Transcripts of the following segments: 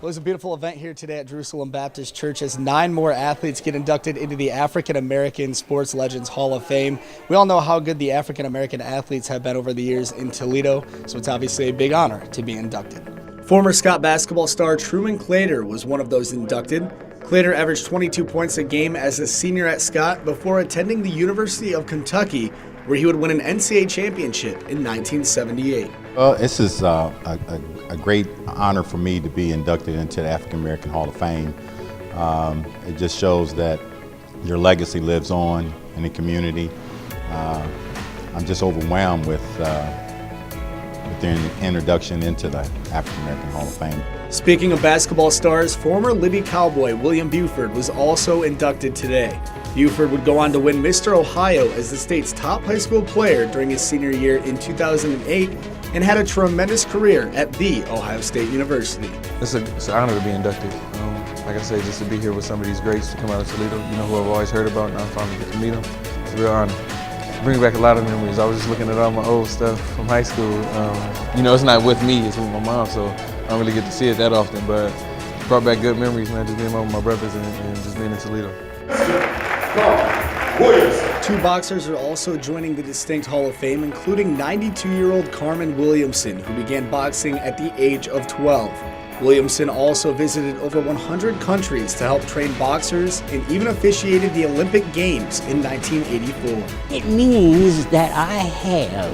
Well, it was a beautiful event here today at Jerusalem Baptist Church as 9 more athletes get inducted into the African American Sports Legends Hall of Fame. We all know how good the African American athletes have been over the years in Toledo, so it's obviously a big honor to be inducted. Former Scott basketball star Truman Claytor was one of those inducted. Claytor averaged 22 points a game as a senior at Scott before attending the University of Kentucky, where he would win an NCAA championship in 1978. Well, this is a great honor for me to be inducted into the African American Hall of Fame. It just shows that your legacy lives on in the community. I'm just overwhelmed with the introduction into the African American Hall of Fame. Speaking of basketball stars, former Libby Cowboy William Buford was also inducted today. Buford would go on to win Mr. Ohio as the state's top high school player during his senior year in 2008 and had a tremendous career at The Ohio State University. It's an honor to be inducted. Like I said, just to be here with some of these greats to come out of Toledo, who I've always heard about, and I finally get to meet them. It's a real honor. Bring back a lot of memories. I was just looking at all my old stuff from high school. It's not with me, it's with my mom, so I don't really get to see it that often, but it brought back good memories, man, just being with my brothers and just being in Toledo. Two boxers are also joining the distinct Hall of Fame, including 92-year-old Carmen Williamson, who began boxing at the age of 12. Williamson also visited over 100 countries to help train boxers and even officiated the Olympic Games in 1984. It means that I have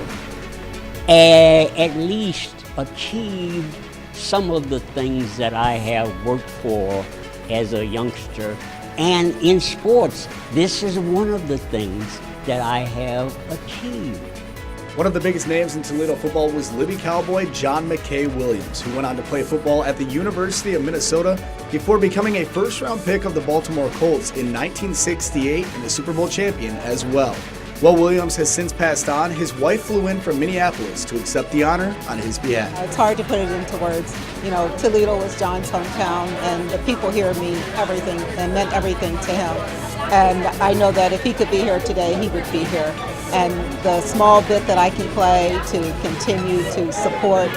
at least achieved some of the things that I have worked for as a youngster. And in sports, this is one of the things that I have achieved. One of the biggest names in Toledo football was Libby Cowboy John McKay Williams, who went on to play football at the University of Minnesota before becoming a first-round pick of the Baltimore Colts in 1968 and a Super Bowl champion as well. While Williams has since passed on, his wife flew in from Minneapolis to accept the honor on his behalf. It's hard to put it into words. Toledo was John's hometown, and the people here mean everything and meant everything to him. And I know that if he could be here today, he would be here. And the small bit that I can play to continue to support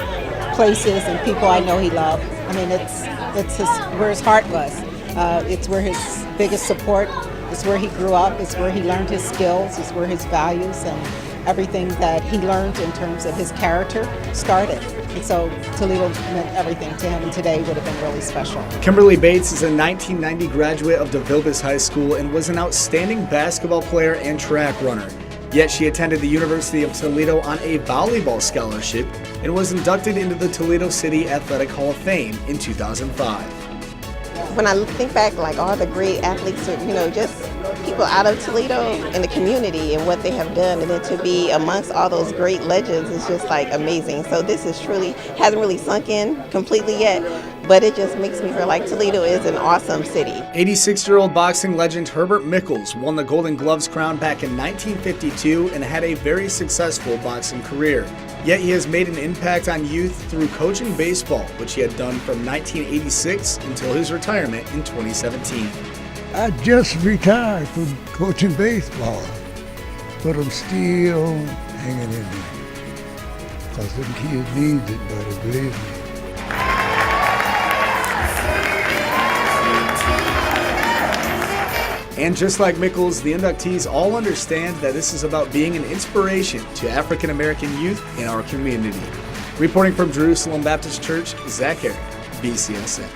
places and people I know he loved. It's where his heart was. It's where his biggest support. It's where he grew up. It's where he learned his skills. It's where his values and everything that he learned in terms of his character started. And so Toledo meant everything to him, and today would have been really special. Kimberly Bates is a 1990 graduate of DeVilbiss High School and was an outstanding basketball player and track runner. Yet she attended the University of Toledo on a volleyball scholarship and was inducted into the Toledo City Athletic Hall of Fame in 2005. When I think back, all the great athletes, just people out of Toledo and the community and what they have done, and then to be amongst all those great legends is just amazing. So this is truly, hasn't really sunk in completely yet, but it just makes me feel like Toledo is an awesome city. 86-year-old boxing legend Herbert Mickles won the Golden Gloves crown back in 1952 and had a very successful boxing career. Yet he has made an impact on youth through coaching baseball, which he had done from 1986 until his retirement in 2017. I just retired from coaching baseball, but I'm still hanging in there because them kids need it, buddy, believe me. And just like Mickles, the inductees all understand that this is about being an inspiration to African American youth in our community. Reporting from Jerusalem Baptist Church, Zach Herring, BCSN.